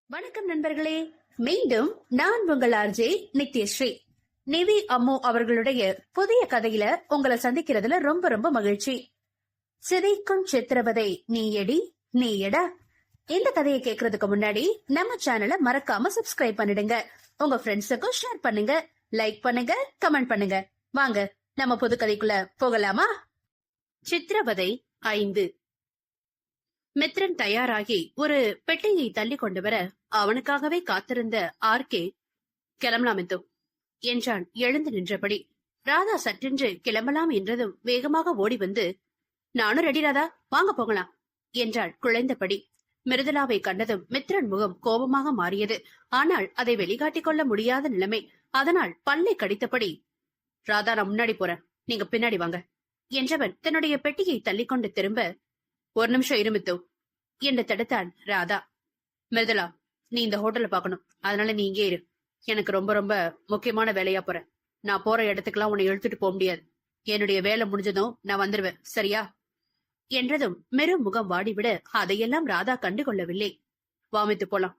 வணக்கம் நண்பர்களே, மீண்டும் நான் உங்கள் ஆர்ஜே நித்யஸ்ரீ. நிவி அம்மு அவர்களுடைய புதிய கதையில உங்களை சந்திக்கிறதுல ரொம்ப ரொம்ப மகிழ்ச்சி. சிதைக்கும் சித்திரவதை நீ எடி நீ எடா. இந்த கதையை கேட்கறதுக்கு முன்னாடி நம்ம சேனலை மறக்காம சப்ஸ்கிரைப் பண்ணிடுங்க. உங்க ஃப்ரெண்ட்ஸுக்கும் ஷேர் பண்ணுங்க, லைக் பண்ணுங்க, கமெண்ட் பண்ணுங்க. வாங்க நம்ம புது கதைக்குள்ள போகலாமா? சித்திரவதை 5. மித்ரன் தயாராகி ஒரு பெட்டியை தள்ளி கொண்டு வர அவனுக்காகவே காத்திருந்த ஆர்கே, கிளம்பலாம் மித்து என்றான் எழுந்து நின்றபடி. ராதா சற்றென்று கிளம்பலாம் என்றதும் வேகமாக ஓடி வந்து, நானும் ரெடி ராதா, வாங்க போகலாம் என்றாள் குழைந்தபடி. மிருதுலாவை கண்டதும் மித்ரன் முகம் கோபமாக மாறியது. ஆனால் அதை வெளிக்காட்டிக் கொள்ள முடியாத நிலைமை. அதனால் பல்லை கடித்தபடி, ராதா நான் முன்னாடி போறேன், நீங்க பின்னாடி வாங்க என்றவன் தன்னுடைய பெட்டியை தள்ளிக்கொண்டு திரும்ப, ஒரு நிமிஷம் இருமித்து என்று தடுத்தான் ராதா. மிருதுலா, நீ இந்த ஹோட்டல்ல பாக்கணும், அதனால நீ இங்கே இரு. எனக்கு ரொம்ப ரொம்ப முக்கியமான வேலையா போறேன். நான் போற இடத்துக்கெல்லாம் உன்னை இழுத்துட்டு போக முடியாது. என்னுடைய வேலை முடிஞ்சதும் நான் வந்துருவேன், சரியா என்றதும் மெரு முகம் வாடிவிட அதையெல்லாம் ராதா கண்டுகொள்ளவில்லை. வாமித்து போலாம்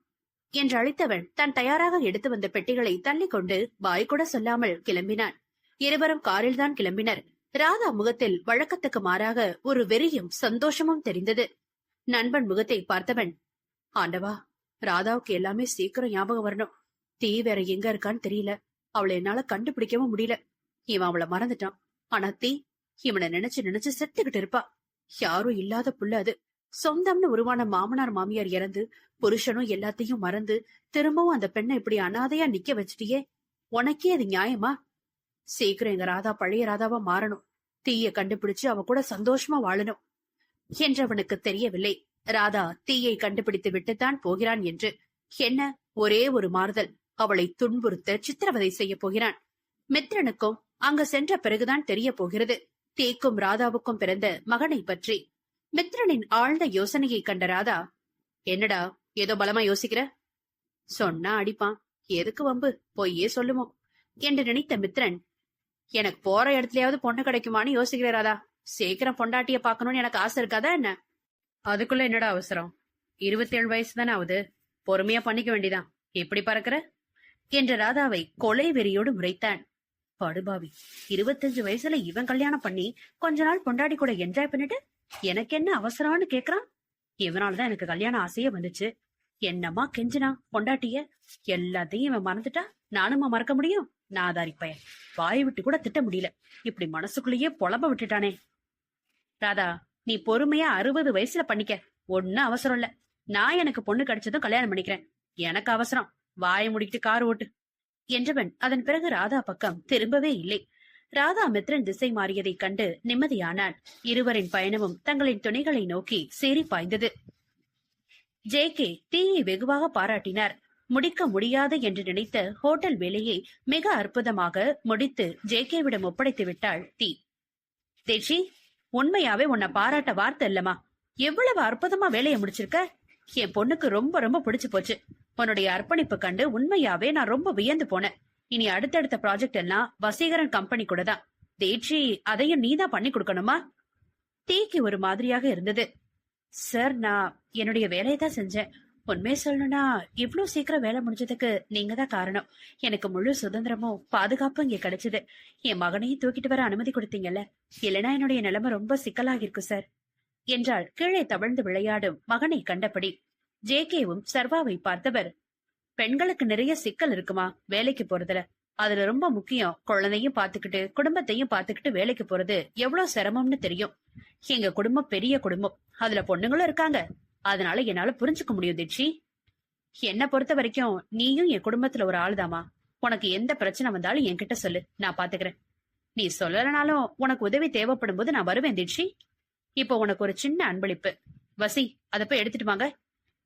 என்று அழைத்தவன் தன் தயாராக எடுத்து வந்த பெட்டிகளை தள்ளி கொண்டு வாய் கூட சொல்லாமல் கிளம்பினான். இருவரும் காரில்தான் கிளம்பினர். ராதா முகத்தில் வழக்கத்துக்கு மாறாக ஒரு வெறியும் சந்தோஷமும் தெரிந்தது. நண்பன் முகத்தை பார்த்தவன், ஆண்டவா, ராதாவுக்கு எல்லாமே சீக்கிரம் ஞாபகம் வரணும். தீ வேற எங்க இருக்கான்னு தெரியல, அவளை என்னால கண்டுபிடிக்கவும் முடியல. இவன் அவளை மறந்துட்டான், ஆனா தீ இவனை நினைச்சு நினைச்சு செத்துக்கிட்டு இருப்பா. யாரும் இல்லாத புள்ள அது. சொந்தம்னு உருவான மாமனார் மாமியார் இறந்து புருஷனும் எல்லாத்தையும் மறந்து திரும்பவும் அந்த பெண்ணை இப்படி அனாதையா நிக்க வச்சிட்டியே, உனக்கே அது நியாயமா? சீக்கிரம் எங்க ராதா பழைய ராதாவா மாறணும், தீய கண்டுபிடிச்சு அவ கூட சந்தோஷமா வாழணும் என்றவனுக்கு தெரியவில்லை. ராதா தீயை கண்டுபிடித்து விட்டுத்தான் போகிறான் என்று. என்ன ஒரே ஒரு மாறுதல், அவளை துன்புறுத்த சித்திரவதை செய்ய போகிறான். மித்ரனுக்கும் அங்கு சென்ற பிறகுதான் தெரிய போகிறது தீக்கும் ராதாவுக்கும் பிறந்த மகனை பற்றி. மித்ரனின் ஆழ்ந்த யோசனையை கண்ட ராதா, என்னடா ஏதோ பலமா யோசிக்கிற? சொன்னா அடிப்பான், எதுக்கு வம்பு, பொய்யே சொல்லுவோம் என்று நினைத்த மித்ரன், எனக்கு போற இடத்துலயாவது பொண்ணு கிடைக்குமான்னு யோசிக்கிற ராதா. சீக்கிரம் பொண்டாட்டிய பாக்கணும்னு எனக்கு ஆசை இருக்காதா என்ன? அதுக்குள்ள என்னடா அவசரம்? 27 வயசு தானே ஆகுது, பொறுமையா பண்ணிக்க வேண்டிதான். எப்படி பறக்கிற என்ற ராதாவை கொலை வெறியோடு முறைத்தான். படுபாவி, 25 வயசுல இவன் கல்யாணம் பண்ணி கொஞ்ச நாள் பொண்டாட்டி கூட என்ஜாய் பண்ணிட்டு எனக்கு என்ன அவசரம்னு கேக்குறான். இவனாலதான் எனக்கு கல்யாணம் ஆசையே வந்துச்சு. என்னமா கெஞ்சினா பொண்டாட்டிய, எல்லாத்தையும் இவன் மறந்துட்டா நானுமா மறக்க முடியும்? நாதாரி பையன், வாய் விட்டு கூட திட்ட முடியல, இப்படி மனசுக்குள்ளேயே புலம்ப விட்டுட்டானே. ராதா, நீ பொறுமையா 60 வயசுல பண்ணிக்க, ஒன்னும் அவசரம் இல்ல. நான் எனக்கு பொண்ணு கிடைச்சதும் கல்யாணம் பண்ணிக்கிறேன், எனக்கு அவசரம், வாயை முடிக்கிட்டு கார் ஓட்டு என்றவன் அதன் பிறகு ராதா பக்கம் திரும்பவே இல்லை. ராதா மித்ரன் திசை மாறியதை கண்டு நிம்மதியானான். இருவரின் பயணமும் தங்களின் துணைகளை நோக்கி சேரி பாய்ந்தது. ஜே.கே. தீயை வெகுவாக பாராட்டினார். முடிக்க முடியாது என்று நினைத்த ஹோட்டல் வேலையை மிக அற்புதமாக முடித்து ஜே.கே.விடம் ஒப்படைத்து விட்டாள் தீ. தேச்சி, உண்மையாவே உன்னை பாராட்ட வார்த்தை இல்லமா, எவ்வளவு அற்புதமா வேலையை முடிச்சிருக்க. என் பொண்ணுக்கு ரொம்ப ரொம்ப பிடிச்சு போச்சு. உன்னுடைய அர்ப்பணிப்பு கண்டு உண்மையாவே நான் ரொம்ப வியந்து போனேன். இனி அடுத்தடுத்த ப்ராஜெக்ட் எல்லாம் வசீகரன் கம்பெனி கூட தான். தேச்சி, அதையும் நீதான் பண்ணி கொடுக்கணுமா? தீக்கு ஒரு மாதிரியாக இருந்தது. சார், நான் என்னுடைய வேலையை தான் செஞ்சேன். உண்மையை சொல்லணும்னா இவ்வளவு சீக்கிரம் வேலை முடிஞ்சதுக்கு நீங்க தான் காரணம். எனக்கு முழு சுதந்திரமும் பாதுகாப்பும் இங்க கிடைச்சது. என் மகனையும் தூக்கிட்டு வர அனுமதி கொடுத்தீங்கல்ல, இல்லைன்னா என்னுடைய நிலைமை ரொம்ப சிக்கலாகி இருக்கு சார் என்றாள் கீழே தவழ்ந்து விளையாடும் மகனை கண்டபடி. ஜே.கே.வும் சர்வாவை பார்த்தவர், பெண்களுக்கு நிறைய சிக்கல் இருக்குமா வேலைக்கு போறதுல. அதுல ரொம்ப முக்கியம் குழந்தையும் பாத்துக்கிட்டு குடும்பத்தையும் பாத்துக்கிட்டு வேலைக்கு போறது எவ்வளவு சிரமம்னு தெரியும். எங்க குடும்பம் பெரிய குடும்பம், அதுல பொண்ணுங்களும் இருக்காங்க. அதனால என்னால புரிஞ்சுக்க முடியும் தீட்சி. என்ன பொறுத்த வரைக்கும் நீயும் என் குடும்பத்துல ஒரு ஆளுதாமா. உனக்கு எந்த பிரச்சனை வந்தாலும் என்கிட்ட சொல்லு, நான் பாத்துக்கிறேன். நீ சொல்லலனாலும் உனக்கு உதவி தேவைப்படும் போது நான் வருவேன் தீட்சி. இப்போ உனக்கு ஒரு சின்ன அன்பளிப்பு, வசி, அதை போய் எடுத்துட்டு வாங்க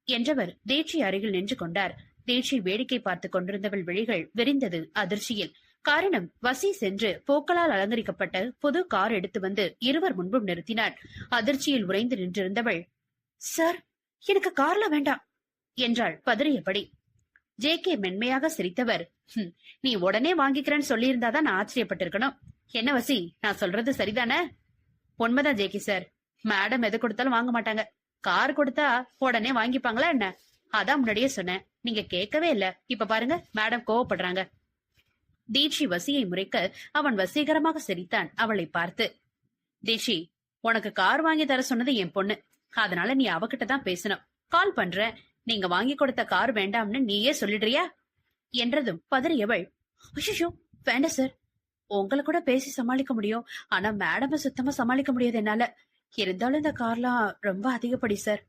என்றவர் தீட்சி அருகில் நின்று கொண்டார். தீட்சி வேடிக்கை பார்த்து கொண்டிருந்தவள் விழிகள் விரிந்தது அதிர்ச்சியில். காரணம், வசி சென்று பூக்களால் அலங்கரிக்கப்பட்ட புது கார் எடுத்து வந்து இருவர் முன்பும் நிறுத்தினார். அதிர்ச்சியில் உறைந்து நின்றிருந்தவள், சார், எனக்கு கார்ல வேண்டாம் என்றாள் பதறியபடி. ஜே.கே. மென்மையாக சிரித்தவர், நீ உடனே வாங்கிக்கிறேன்னு சொல்லியிருந்தாதான் நான் ஆச்சரியப்பட்டிருக்கணும். என்ன வசி, நான் சொல்றது சரிதானே? உண்மைதான் ஜே.கே. சார், மேடம் எது கொடுத்தாலும் வாங்க மாட்டாங்க. கார் கொடுத்தா உடனே வாங்கிப்பாங்களா என்ன? அதான் முன்னாடியே சொன்னேன், நீங்க கேட்கவே இல்ல. இப்ப பாருங்க மேடம் கோவப்படுறாங்க. தீட்சி வசியை முறைக்க அவன் வசீகரமாக சிரித்தான் அவளை பார்த்து. தீட்சி, உனக்கு கார் வாங்கி தர சொன்னது என் பொண்ணு, அதனால நீ அவகிட்ட தான் பேசணும். கால் பண்ற, நீங்க வாங்கி கொடுத்த கார் வேண்டாம்னு நீயே சொல்லிடுறியா என்றதும் பதறியவள், ஐயோ வேண்டாம் சார், உங்களை கூட பேசி சமாளிக்க முடியும், ஆனா மேடம சுத்தமா சமாளிக்க முடியாது என்னால. இருந்தாலும் இந்த கார்லாம் ரொம்ப அதிகப்படி சார்.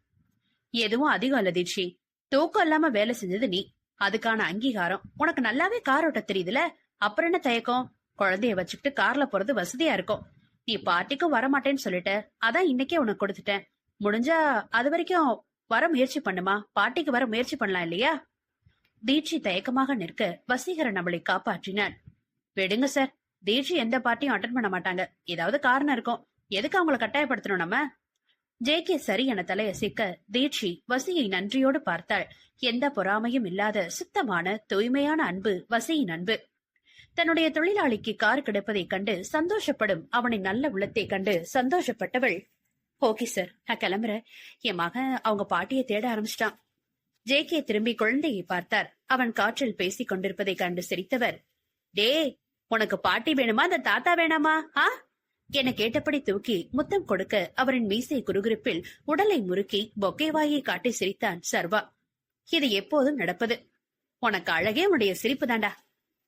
எதுவும் அதிகம் இல்ல தீட்சி, தூக்கம் இல்லாம வேலை செஞ்சது நீ, அதுக்கான அங்கீகாரம் உனக்கு நல்லாவே கார் ஓட்ட தெரியுதுல, அப்புறம் என்ன தயக்கம்? குழந்தைய வச்சுக்கிட்டு கார்ல போறது வசதியா இருக்கும். நீ பார்ட்டிக்கும் வரமாட்டேன்னு சொல்லிட்ட, அதான் இன்னைக்கே உனக்கு கொடுத்துட்டேன். முடிஞ்சா அது வரைக்கும் வர முயற்சி பண்ணுமா, பார்ட்டிக்கு வர முயற்சி பண்ணலாம் இல்லையா? தீட்சி தயக்கமாக நிற்க வசீகரன் அவளை காப்பாற்றினான். விடுங்க சார், தீட்சி எந்த பார்ட்டியும் அட்டன் பண்ண மாட்டாங்க, ஏதாவது காரணம் இருக்கும், எதுக்கு அவங்கள கட்டாயப்படுத்தணும் நம்ம? ஜேகே சரி என தலையசைக்க தீட்சி வசியை நன்றியோடு பார்த்தாள். எந்த பொறாமையும் இல்லாத சுத்தமான தூய்மையான அன்பு வசியின் அன்பு. தன்னுடைய தொழிலாளிக்கு கார் கிடைப்பதைக் கண்டு சந்தோஷப்படும் அவனின் நல்ல உள்ளத்தை கண்டு சந்தோஷப்பட்டவள், ஓகே சார், நான் கிளம்புறேன். என் மகன் அவங்க பாட்டியை தேட ஆரம்பிச்சிட்டான். ஜேகே திரும்பி குழந்தையை பார்த்தார். அவன் காற்றில் பேசிக் கொண்டிருப்பதை கண்டு சிரித்தவர், டே, உனக்கு பாட்டி வேணுமா அந்த தாத்தா வேணாமா என கேட்டபடி தூக்கி முத்தம் கொடுக்க அவரின் மீசை குறுகுறுப்பில் உடலை முறுக்கி பொக்கேவாயை காட்டி சிரித்தான் சர்வா. இது எப்போதும் நடப்பது. உனக்கு அழகே உன்னுடைய சிரிப்பு தாண்டா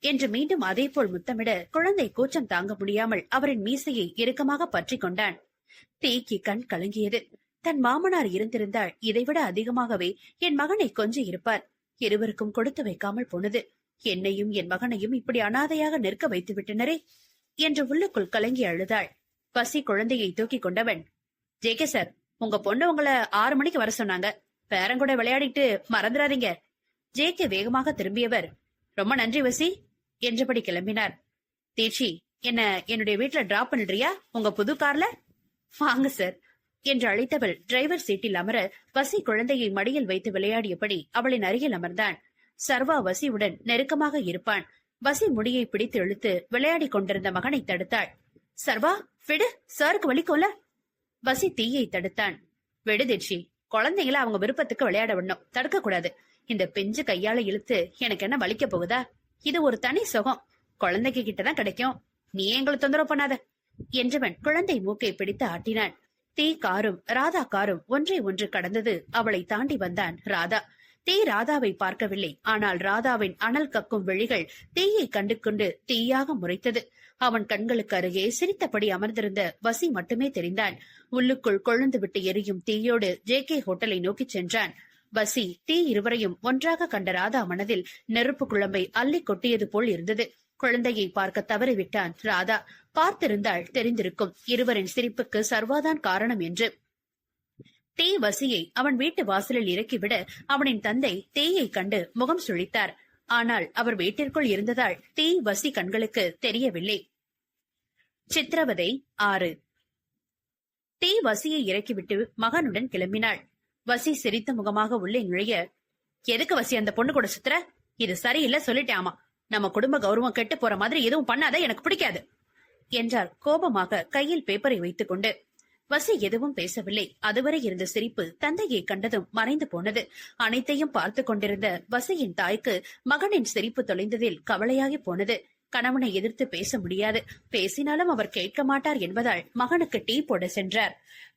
என்று மீண்டும் அதே போல் முத்தமிட குழந்தை கூச்சம் தாங்க முடியாமல் அவரின் மீசையை இறுக்கமாக பற்றி கொண்டான். தீக்கி கண் கலங்கியது. தன் மாமனார் இருந்திருந்தால் இதைவிட அதிகமாகவே என் மகனை கொஞ்சி இருப்பார். இருவருக்கும் கொடுத்து வைக்காமல் போனது. என்னையும் என் மகனையும் இப்படி அனாதையாக நிற்க வைத்து விட்டனரே என்று உள்ளுக்குள் கலங்கி அழுதாள். பசி குழந்தையை தூக்கி கொண்டவன், ஜேகே சார், உங்க பொண்ணு உங்களை 6 மணிக்கு வர சொன்னாங்க, பேரங்கூட விளையாடிட்டு மறந்துடாதீங்க. ஜேகே வேகமாக திரும்பியவர், ரொம்ப நன்றி வசி என்றபடி கிளம்பினார். தீட்சி, என்னுடைய வீட்டுல டிராப் பண்ணிடுறியா உங்க புது கார்ல? வாங்க சார் என்று அழைத்தவள் டிரைவர் சீட்டில் அமர வசி குழந்தையை மடியில் வைத்து விளையாடியபடி அவளின் அருகில் அமர்ந்தான். சர்வா வசியுடன் நெருக்கமாக இருப்பான். வசி முடியை பிடித்து இழுத்து விளையாடி கொண்டிருந்த மகனை தடுத்தாள். சர்வா, விடு, சாருக்கு வலிக்கும்ல. வசி தீயை தடுத்தான். விடு தீட்சி, குழந்தைங்கள அவங்க விருப்பத்துக்கு விளையாட விடணும், தடுக்க கூடாது. இந்த பிஞ்சு கையால இழுத்து எனக்கு என்ன வலிக்க போகுதா? இது ஒரு தனி சுகம், குழந்தைக்கு கிட்டதான் கிடைக்கும். நீ எங்களை தொந்தரவு பண்ணாத என்றவன் குழந்தை மூக்கை பிடித்து ஆட்டினான். தீ காரும் ராதா காரும் ஒன்றை ஒன்று கடந்தது. அவளை தாண்டி வந்தான் ராதா. தீ ராதாவை பார்க்கவில்லை. ஆனால் ராதாவின் அனல் கக்கும் விழிகள் தீயை கண்டு கொண்டு தீயாக முறைத்தது. அவன் கண்களுக்கு அருகே சிரித்தபடி அமர்ந்திருந்த வசி மட்டுமே தெரிந்தான். உள்ளுக்குள் கொழுந்து விட்டு எரியும் தீயோடு ஜேகே ஹோட்டலை நோக்கி சென்றான். வசி தீ இருவரையும் ஒன்றாக கண்ட ராதா மனதில் நெருப்பு குழம்பை அள்ளி கொட்டியது போல் இருந்தது. குழந்தையை பார்க்க தவறிவிட்டான் ராதா. பார்த்திருந்தால் தெரிந்திருக்கும் இருவரின் சிரிப்புக்கு சர்வாதான் காரணம் என்று. தீ வசியை அவன் வீட்டு வாசலில் இறக்கிவிட அவனின் தந்தை தீயை கண்டு முகம் சுழித்தார். ஆனால் அவர் வீட்டிற்குள் இருந்ததால் தீ வசி கண்களுக்கு தெரியவில்லை. சித்திரவதை 6. தீ வசியை இறக்கிவிட்டு மகனுடன் கிளம்பினாள். வசி சிரித்த முகமாக உள்ளே நுழைய, எதுக்கு வசி அந்த பொண்ணு கூட சுத்துற? இது சரியில்லை சொல்லிட்டேன். நம்ம குடும்ப கௌரவம் கெட்டு போற மாதிரி எதுவும் பண்ணாத, எனக்கு பிடிக்காது என்றார் கோபமாக கையில் பேப்பரை வைத்துக் கொண்டு. வசி எதுவும் பேசவில்லை. அதுவரை இருந்த சிரிப்பு தந்தையை கண்டதும் மறைந்து போனது. அனைத்தையும் பார்த்து கொண்டிருந்த வசியின் தாய்க்கு மகனின் சிரிப்பு தொலைந்ததில் கவலையாகி போனது. கணவனை எதிர்த்து பேச முடியாது, பேசினாலும் அவர் கேட்க மாட்டார் என்பதால் மகனுக்கு டீ போட சென்றார்.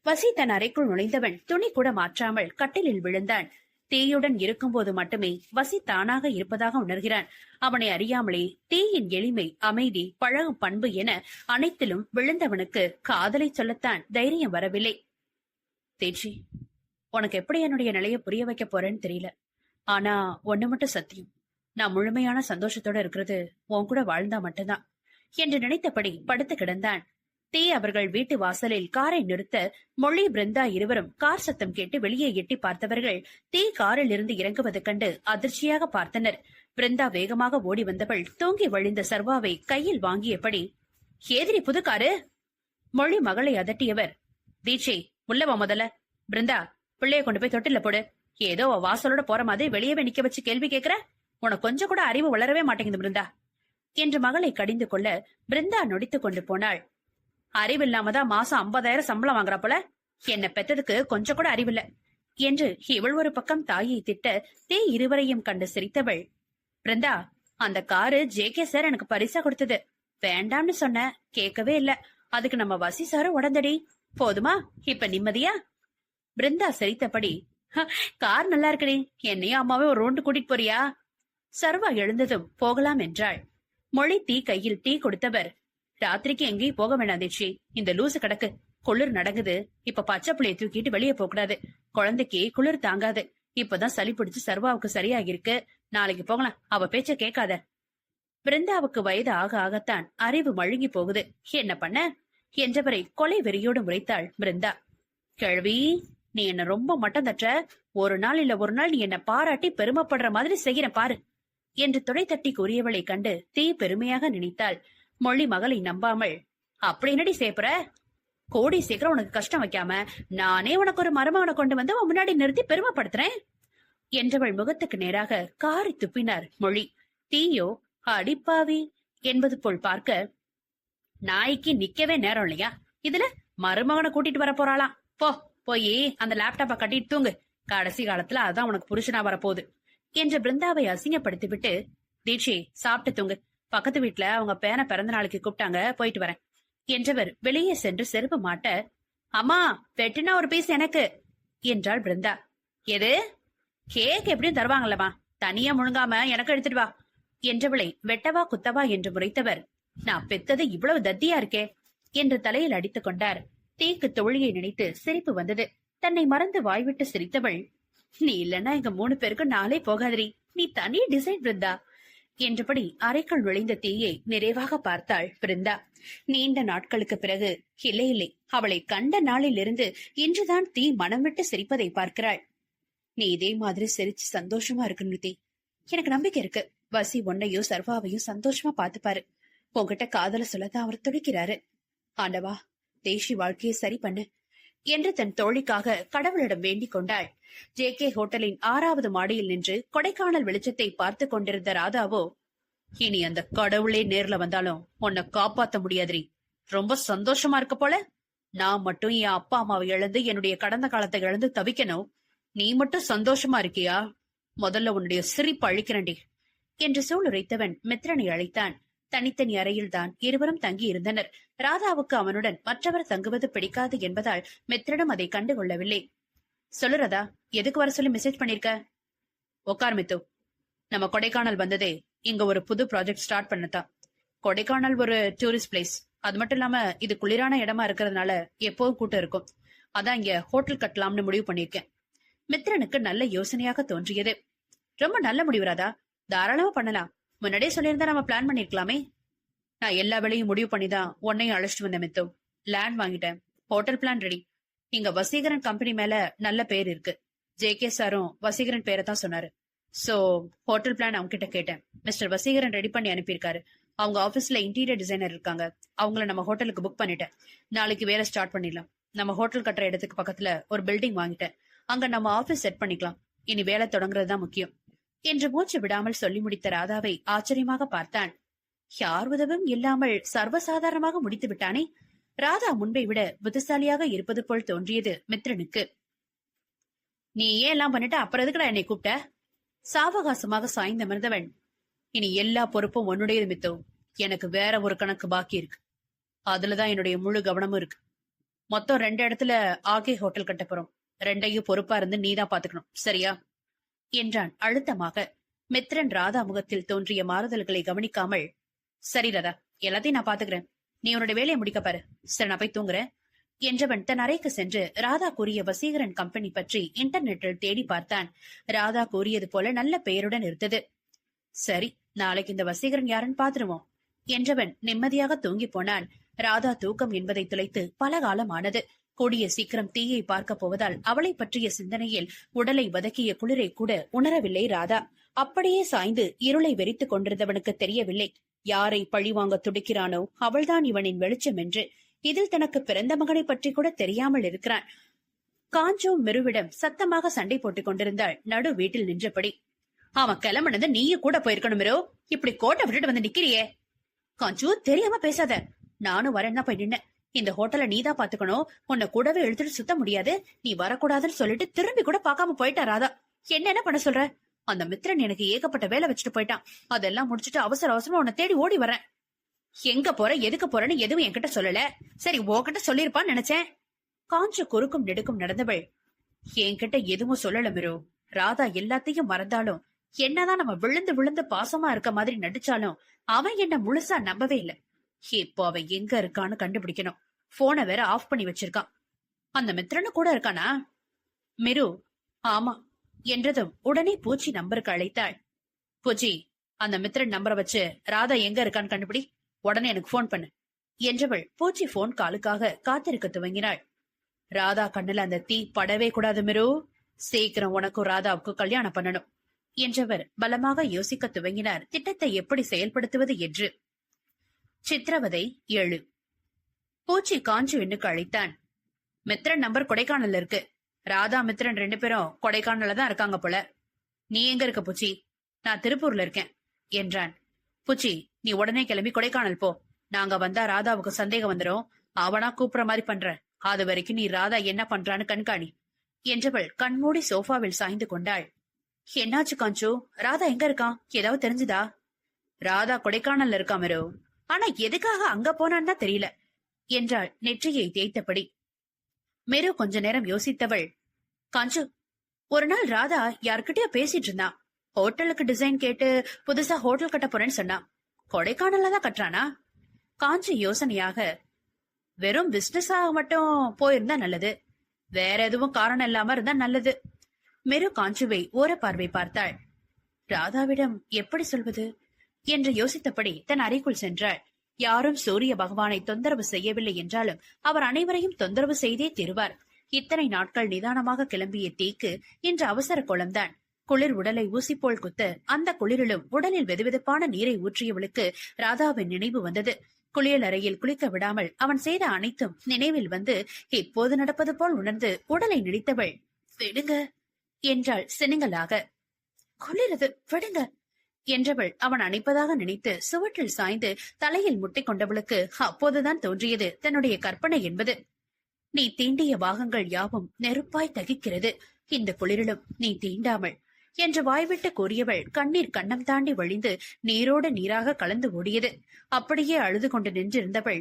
வசி தன் அறைக்குள் நுழைந்தவன் துணி கூட மாற்றாமல் கட்டிலில் விழுந்தான். தீயுடன் இருக்கும்போது மட்டுமே வசி தானாக இருப்பதாக உணர்கிறான். அவனை அறியாமலே தீயின் எளிமை, அமைதி, பழகும் பண்பு என அனைத்திலும் விழுந்தவனுக்கு காதலை சொல்லத்தான் தைரியம் வரவில்லை. தேஜி, உனக்கு எப்படி என்னுடைய நிலையை புரிய வைக்க போறேன்னு தெரியல. ஆனா ஒண்ணு மட்டும் சத்தியம், நான் முழுமையான சந்தோஷத்தோட இருக்கிறது உன் கூட வாழ்ந்தா மட்டும்தான் என்று நினைத்தபடி படுத்து கிடந்தான். தீ அவர்கள் வீட்டு வாசலில் காரை நிறுத்த மொழி பிருந்தா இருவரும் கார் சத்தம் கேட்டு வெளியே எட்டி பார்த்தவர்கள் தீ காரில் இருந்து இறங்குவது கண்டு அதிர்ச்சியாக பார்த்தனர். பிருந்தா வேகமாக ஓடி வந்தவள் தூங்கி வழிந்த சர்வாவை கையில் வாங்கியபடி, ஏதிரி புது காரு? மொழி மகளை அதட்டியவர், தீட்சை உள்ளவா முதல்ல. பிருந்தா, பிள்ளைய கொண்டு போய் தொட்டில போடு. ஏதோ வாசலோட போற மாதிரி வெளியவே நிக்க வச்சு கேள்வி கேட்கிற? உனக்கு கொஞ்சம் கூட அறிவு வளரவே மாட்டேங்குது பிருந்தா என்று மகளை கடிந்து கொள்ள பிருந்தா நொடித்துக் கொண்டு போனாள். அறிவில்லாமதான் மாசம் 50,000 சம்பளம் வாங்குறா போல. என்ன பெத்ததுக்கு கொஞ்சம் கூட அறிவில்ல. என்று இவள் ஒரு பக்கம் தாயை திட்ட தீ இருவரையும் கண்டு சிரித்தவள், பிருந்தா, அந்த காரு ஜே.கே. சார் எனக்கு பரிசா கொடுத்தது. வேண்டாம்னு சொன்ன, கேட்கவே இல்ல. அதுக்கு நம்ம வசி சாரும் உடந்தடி. போதுமா? இப்ப நிம்மதியா? பிருந்தா சிரித்தபடி, கார் நல்லா இருக்குடி, என்னையும் அம்மாவே ஒரு ரவுண்டு கூட்டிட்டு போறியா? சர்வா எழுந்ததும் போகலாம் என்றாள். மொழி டீ கையில் டீ கொடுத்தவர், ராத்திரிக்கு எங்கேயும் போக வேண்டாம் தீட்சி, இந்த லூசு கிடக்கு, குளிர் நடக்குது. இப்ப பச்சை புள்ளைய தூக்கிட்டு வெளியே போக கூடாது. குழந்தைக்கு குளிர் தாங்காது. இப்பதான் சளி பிடிச்சு சர்வாவுக்கு சரியாகிருக்கு. நாளைக்கு போகலாம், அவ பேச்ச கேட்காத. பிருந்தாவுக்கு வயது ஆக ஆகத்தான் அறிவு மழுங்கி போகுது. என்ன பண்ண என்றவரை கொலை வெறியோடு முறைத்தாள் பிருந்தா. கிழவி, நீ என்ன ரொம்ப மட்டம் தட்ட. ஒரு நாள் இல்ல ஒரு நாள் நீ என்ன பாராட்டி பெருமைப்படுற மாதிரி செய்கிற பாரு என்று துடை தட்டி கூறியவளை கண்டு தீ பெருமையாக நினைத்தாள். மொழி மகளை நம்பாமல், அப்படி என்னடி சேப்புற? கோடி சீக்கிரம் உனக்கு கஷ்டம் வைக்காம நானே உனக்கு ஒரு மருமகனை கொண்டு வந்து உன் முன்னாடி நிறுத்தி பெருமைப்படுத்துறேன் என்றவள் முகத்துக்கு நேராக காரி துப்பினார் மொழி. தீயோ அடிப்பாவி என்பது போல் பார்க்க, நாய்க்கு நிக்கவே நேரம் இல்லையா, இதுல மருமகனை கூட்டிட்டு வர போறாளாம். போய் அந்த லேப்டாப்ப கட்டிட்டு தூங்கு, கடைசி காலத்துல அதான் உனக்கு புருஷனா வரப்போகுது என்று பிருந்தாவை அசிங்கப்படுத்திவிட்டு, தீட்சி சாப்பிட்டு தூங்கு, பக்கத்து வீட்டுல அவங்க பேன பிறந்த நாளைக்கு கூப்பிட்டாங்க, போயிட்டு வரேன் என்றவர் வெளியே சென்று செருப்பு மாட்ட, அம்மா வெட்டினா ஒரு பீஸ் எனக்கு என்றாள் பிருந்தா. எது? கேக் எப்படியும் தருவாங்கல்லம்மா, தனியா முழுங்காம எனக்கு எடுத்துட்டு வா என்றவளை வெட்டவா குத்தவா என்று முறைத்தவர், நான் பெத்தது இவ்வளவு தத்தியா இருக்கே என்று தலையில் அடித்துக் கொண்டார். தீக்கு தோழியை நினைத்து சிரிப்பு வந்தது. தன்னை மறந்து வாய்விட்டு சிரித்தவள், நீ இல்லன்னா எங்க 3 பேருக்கு நாளே போகாதிரி, நீ தனி டிசைன் பிருந்தா என்றபடி அறைக்குள் நுழைந்த தீயை நிறைவாக பார்த்தாள் பிருந்தா. நீண்ட நாட்களுக்கு பிறகு, இல்லை அவளை கண்ட நாளில் இருந்து இன்றுதான் தீ மனம் விட்டு சிரிப்பதை பார்க்கிறாள். நீ இதே மாதிரி சிரிச்சு சந்தோஷமா இருக்கணும் தீ, எனக்கு நம்பிக்கை இருக்கு. வசி உன்னையும் சர்வாவையும் சந்தோஷமா பாத்துப்பாரு. உன்கிட்ட காதல சொல்லதான் அவர் துடிக்கிறாரு. ஆண்டவா, தேசி வாழ்க்கையை சரி பண்ணு என்று தன் தோழிக்காக கடவுளிடம் வேண்டிக் கொண்டாள். ஜே.கே. ஹோட்டலின் 6வது மாடியில் நின்று கொடைக்கானல் வெளிச்சத்தை பார்த்து கொண்டிருந்த ராதாவோ, இனி அந்த கடவுளே நேர்ல வந்தாலும் உன்னை காப்பாத்த முடியாதுரி, ரொம்ப சந்தோஷமா இருக்க போல. நான் மட்டும் என் அப்பா அம்மாவை இழந்து என்னுடைய கடந்த காலத்தை இழந்து தவிக்கணும், நீ மட்டும் சந்தோஷமா இருக்கியா? முதல்ல உன்னுடைய சிரிப்பு அழிக்கிறண்டி என்று சூளுரைத்தவன் மித்ரனை அழைத்தான். தனித்தனி அறையில்தான் இருவரும் தங்கி இருந்தனர். ராதாவுக்கு அவனுடன் மற்றவர் தங்குவது பிடிக்காது என்பதால் மித்ரனும் அதை கண்டுகொள்ளவில்லை. சொல்லு ராதா, எதுக்கு வர சொல்லி மெசேஜ் பண்ணிருக்க? உக்கார் மித்து, நம்ம கொடைக்கானல் வந்ததே இங்க ஒரு புது ப்ராஜெக்ட் ஸ்டார்ட் பண்ணதான். கொடைக்கானல் ஒரு டூரிஸ்ட் பிளேஸ், அது மட்டும் இல்லாம இது குளிரான இடமா இருக்கிறதுனால எப்போதும் கூட்டம் இருக்கும். அதான் இங்க ஹோட்டல் கட்டலாம்னு முடிவு பண்ணிருக்கேன். மித்ரனுக்கு நல்ல யோசனையாக தோன்றியது. ரொம்ப நல்ல முடிவு ராதா, தாராளமா பண்ணலாம். முன்னாடியே சொல்லியிருந்தா நம்ம பிளான் பண்ணிருக்கலாமே. நான் எல்லா வேலையும் முடிவு பண்ணிதான் உன்னையும் அழைச்சிட்டு வந்தேன் மித்து. லேண்ட் வாங்கிட்டேன், ஹோட்டல் பிளான் ரெடி. இங்க வசீகரன் கம்பெனி மேல நல்ல பேர் இருக்கு. ஜே.கே. சாரும் வசீகரன் பேரை தான் சொன்னாரு. சோ ஹோட்டல் பிளான் அவங்க கிட்ட கேட்டேன். மிஸ்டர் வசீகரன் ரெடி பண்ணி அனுப்பியிருக்காரு. அவங்க ஆபீஸ்ல இன்டீரியர் டிசைனர் இருக்காங்க, அவங்கள நம்ம ஹோட்டலுக்கு புக் பண்ணிட்டேன். நாளைக்கு வேலை ஸ்டார்ட் பண்ணிடலாம். நம்ம ஹோட்டல் கட்டுற இடத்துக்கு பக்கத்துல ஒரு பில்டிங் வாங்கிட்டேன், அங்க நம்ம ஆபீஸ் செட் பண்ணிக்கலாம். இனி வேலை தொடங்குறது தான் முக்கியம் என்று மூச்சு விடாமல் சொல்லி முடித்த ராதாவை ஆச்சரியமாக பார்த்தான். யார் உதவும் இல்லாமல் சர்வசாதாரணமாக முடித்து விட்டானே. ராதா முன்பை விட புத்திசாலியாக இருப்பது போல் தோன்றியது மித்ரனுக்கு. நீ ஏன் எல்லாம் பண்ணிட்ட, அப்புறம் எதுக்குடா என்னை கூப்பிட்ட? சாவகாசமாக சாய்ந்தமர்ந்தவன், இனி எல்லா பொறுப்பும் உன்னுடையது மித்தோ. எனக்கு வேற ஒரு கணக்கு பாக்கி இருக்கு, அதுலதான் என்னுடைய முழு கவனமும் இருக்கு. மொத்தம் 2 இடத்துல ஆகே ஹோட்டல் கட்ட போறோம். 2ஐயும் பொறுப்பா இருந்து நீதான் பாத்துக்கணும், சரியா என்றான் அழுத்தமாக. மித்ரன் ராதா முகத்தில் தோன்றிய மாறுதல்களை கவனிக்காமல், சரி ராதா, எல்லாத்தையும் நான் பாத்துக்கிறேன், நீ உன்னோட வேலையை முடிக்க பாரு. சரி, நான் போய் தூங்குறேன் என்றவன் தன் அறைக்கு சென்று ராதா கூறிய வசீகரன் கம்பெனி பற்றி இன்டர்நெட்டில் தேடி பார்த்தான். ராதா கூறியது போல நல்ல பெயருடன் இருந்தது. சரி, நாளைக்கு இந்த வசீகரன் யாருன்னு பாத்துருவோம் என்றவன் நிம்மதியாக தூங்கி போனான். ராதா தூக்கம் என்பதை துளைத்து பல காலம் ஆனது. கூடிய சீக்கிரம் தீயை பார்க்க போவதால் அவளை பற்றிய சிந்தனையில் உடலை வதக்கிய குளிரை கூட உணரவில்லை ராதா. அப்படியே சாய்ந்து இருளை வெறித்துக் கொண்டிருந்தவனுக்கு தெரியவில்லை யாரை பழிவாங்க துடிக்கிறானோ அவள்தான் இவனின் வெளிச்சம் என்று. இதில் தனக்கு பிறந்த மகனை பற்றி கூட தெரியாமல் இருக்கிறான். காஞ்சோ மிருவிடம் சத்தமாக சண்டை போட்டுக் கொண்டிருந்தாள் நடு வீட்டில் நின்றபடி. அவன் கிளம்புனது நீயும் கூட போயிருக்கணும் மிரோ, இப்படி கோட்டை விட்டுட்டு வந்து நிக்கிறியே. காஞ்சு, தெரியாம பேசாத, நானும் வரேன்னா போய் நின்ன. இந்த ஹோட்டலை நீதான் பாத்துக்கணும், உன்னை கூடவே இழுத்துட்டு சுத்த முடியாது, நீ வரக்கூடாதுன்னு சொல்லிட்டு திரும்பி கூட பார்க்காம போயிட்டா ராதா. என்ன பண்ண சொல்ற? அந்த மித்ரன் எனக்கு ஏகப்பட்ட வேலை வச்சுட்டு போயிட்டான். அதெல்லாம் முடிச்சுட்டு அவசர அவசரமா உன்னை தேடி ஓடி வரேன். எங்க போற, எதுக்கு போறேன்னு எதுவும் என்கிட்ட சொல்லல. சரி, உன்கிட்ட சொல்லிருப்பான்னு நினைச்சேன். காஞ்ச குறுக்கும் நெடுக்கும் நடந்தவள் என்கிட்ட எதுவும் சொல்லல மிரு. ராதா எல்லாத்தையும் மறந்தாலும், என்னதான் நம்ம விழுந்து விழுந்து பாசமா இருக்க மாதிரி நடிச்சாலும் அவன் என்ன முழுசா நம்பவே இல்ல. இப்போ அவன் எங்க இருக்கான்னு கண்டுபிடிக்கணும். போனை வேற ஆஃப் பண்ணி வச்சிருக்கான். அந்த மித்ரனு கூட இருக்கானா? மிரு ஆமா என்றதும் உடனே பூச்சி நம்பருக்கு அழைத்தாள். பூச்சி, அந்த மித்ரன் நம்பரை வச்சு ராதா எங்க இருக்கான்னு கண்டுபிடி, உடனே எனக்கு போன் பண்ணு என்றவள் பூச்சி போன் காலுக்காக காத்திருக்க துவங்கினாள். ராதா கண்ணுல அந்த தீ படவே கூடாது மிரு. சீக்கிரம் உனக்கும் ராதாவுக்கும் கல்யாணம் பண்ணணும் என்றவர் பலமாக யோசிக்க துவங்கினார் திட்டத்தை எப்படி செயல்படுத்துவது என்று. சித்திரவதை 7. பூச்சி காஞ்சு எண்ணுக்கு அழைத்தான். மித்ரன் நம்பர் கொடைக்கானல்ல இருக்கு. ராதா மித்ரன் 2 பேரும் கொடைக்கானல்ல தான் இருக்காங்க போல. நீ எங்க இருக்க பூச்சி? நான் திருப்பூர்ல இருக்கேன் என்றான். பூச்சி, நீ உடனே கிளம்பி கொடைக்கானல் போ. நாங்க வந்தா ராதாவுக்கு சந்தேகம் வந்துடும். அவனா கூப்பிடுற மாதிரி பண்ற. அது வரைக்கும் நீ ராதா என்ன பண்றான்னு கண்காணி என்றவள் கண்மூடி சோஃபாவில் சாய்ந்து கொண்டாள். என்னாச்சு காஞ்சு? ராதா எங்க இருக்கான்? ஏதாவது தெரிஞ்சுதா? ராதா கொடைக்கானல்ல இருக்கா மிரு. ஆனா எதுக்காக அங்க போனான்னு தான் தெரியல என்றாள் நெற்றியை தேய்த்தபடி. மிரு கொஞ்ச நேரம் யோசித்தவள், காஞ்சு, ஒரு நாள் ராதா யார்கிட்டயோ பேசிட்டு இருந்தா. ஹோட்டலுக்கு டிசைன் கேட்டு புதுசா ஹோட்டல் கட்ட போறேன்னு சொன்னா. கொடைக்கானல்ல தான் கட்டுறானா? காஞ்சு யோசனையாக, வெறும் பிசினஸாக மட்டும் போயிருந்தா நல்லது, வேற எதுவும் காரணம் இல்லாம இருந்தா நல்லது. மிரு காஞ்சுவை ஓர பார்வை பார்த்தாள். ராதாவிடம் எப்படி சொல்வது என்று யோசித்தபடி தன் அறைக்குள் சென்றாள். யாரும் சூரிய பகவானை தொந்தரவு செய்யவில்லை என்றாலும் அவர் அனைவரையும் தொந்தரவு செய்தே தீருவார். இத்தனை நாட்கள் நிதானமாக கிளம்பிய தீக்கு இன்று அவசர கோலம்தான். குளிர் உடலை ஊசி போல் குத்த, அந்த குளிரிலும் உடலில் வெதுவெதுப்பான நீரை ஊற்றியவளுக்கு ராதாவின் நினைவு வந்தது. குளியல் அறையில் குளிக்க விடாமல் அவன் செய்த அனைத்தும் நினைவில் வந்து இப்போது நடப்பது போல் உணர்ந்து உடலை நினைத்தவள், விடுங்க என்றாள் சினுங்கலாக. குளிரது, விடுங்க என்றவள் அவன் அணைப்பதாக நினைத்து சுவற்றில் சாய்ந்து தலையில் முட்டிக் கொண்டவளுக்கு அப்போதுதான் தோன்றியது தன்னுடைய கற்பனை என்பது. நீ தீண்டிய பாகங்கள் யாவும் நெருப்பாய் தகிக்கிறது, இந்த குளிரிலும் நீ தீண்டாமல் என்று வாய்விட்டு கூறியவள் கண்ணீர் கண்ணம் தாண்டி வழிந்து நீரோடு நீராக கலந்து ஓடியது. அப்படியே அழுது கொண்டு நின்றிருந்தவள்,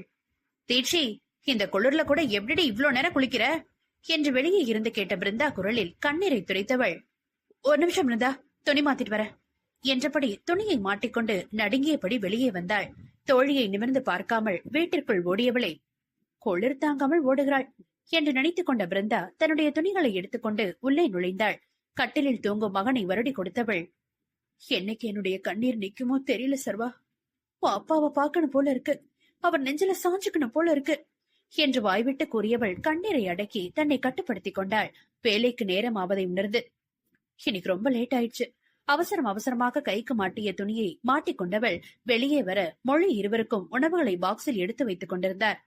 தீட்சி, இந்த குளிர்ல கூட எப்படி இவ்ளோ நேரம் குளிக்கிற என்று வெளியே இருந்து கேட்ட பிருந்தா குரலில் கண்ணீரை துரைத்தவள், ஒரு நிமிஷம் இருந்தா துணி மாத்திட்டு வர என்றபடி துணியை மாட்டிக்கொண்டு நடுங்கியபடி வெளியே வந்தாள். தோழியை நிமிர்ந்து பார்க்காமல் வீட்டிற்குள் ஓடியவளை, குளிர் தாங்காமல் ஓடுகிறாள் என்று நினைத்துக் கொண்ட பிருந்தா தன்னுடைய துணிகளை எடுத்துக்கொண்டு உள்ளே நுழைந்தாள். கட்டிலில் தூங்கும் மகனை வருடி கொடுத்தவள், என்னைக்கு என்னுடைய கண்ணீர் நிக்குமோ தெரியல சர்வா. உன் அப்பாவை பார்க்கணும் போல இருக்கு, அவர் நெஞ்சில சாஞ்சுக்கணும் போல இருக்கு என்று வாய்விட்டு கூறியவள் கண்ணீரை அடக்கி தன்னை கட்டுப்படுத்திக் கொண்டாள். வேலைக்கு நேரம் ஆவதை உணர்ந்து, இன்னைக்கு ரொம்ப லேட் ஆயிடுச்சு. அவசரம் அவசரமாக கைக்கு மாட்டிய துணியை மாட்டிக்கொண்டவள் வெளியே வர மொழி இருவருக்கும் உணவுகளை பாக்ஸில் எடுத்து வைத்துக் கொண்டிருந்தார்.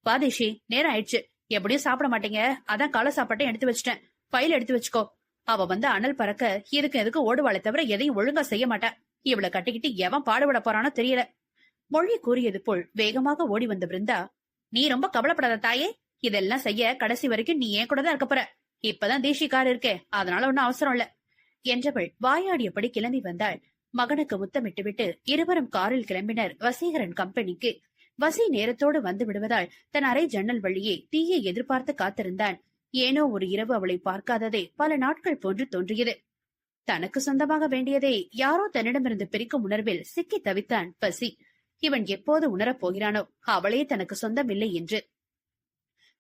பாதேஷி, நேரம் ஆயிடுச்சு, எப்படியும் சாப்பிட மாட்டீங்க, அதான் காலை சாப்பாட்டை எடுத்து வச்சிட்டேன், பையில எடுத்து வச்சுக்கோ. அவ வந்து அனல் பறக்க இதுக்கு எதுக்கு ஓடுவாளை தவிர எதையும் ஒழுங்கா செய்ய மாட்டா. இவளை கட்டிக்கிட்டு எவன் பாடுபட போறானோ தெரியல. மொழி கூறியது போல் வேகமாக ஓடி வந்த பிருந்தா, நீ ரொம்ப கவலைப்படாத தாயே, இதெல்லாம் செய்ய கடைசி வரைக்கும் நீ ஏன் கூட தான் இருக்க போற. இப்பதான் தேசி கார் இருக்கே, அதனால ஒன்னும் அவசரம் இல்ல என்றவள் வாயாடியபடி கிளம்பி வந்தாள். மகனுக்கு முத்தமிட்டுவிட்டு இருவரும் காரில் கிளம்பினர் வசீகரன் கம்பெனிக்கு. வசி நேரத்தோடு வந்து விடுவதால் தன் அறை ஜன்னல் வழியே தீயை எதிர்பார்த்து காத்திருந்தான். ஏனோ ஒரு இரவு அவளை பார்க்காததே பல நாட்கள் போன்று தோன்றியது. தனக்கு சொந்தமாக வேண்டியதை யாரோ தன்னிடமிருந்து பிரிக்கும் உணர்வில் சிக்கி தவித்தான் பசி. இவன் எப்போது உணரப் போகிறானோ அவளே தனக்கு சொந்தமில்லை என்று.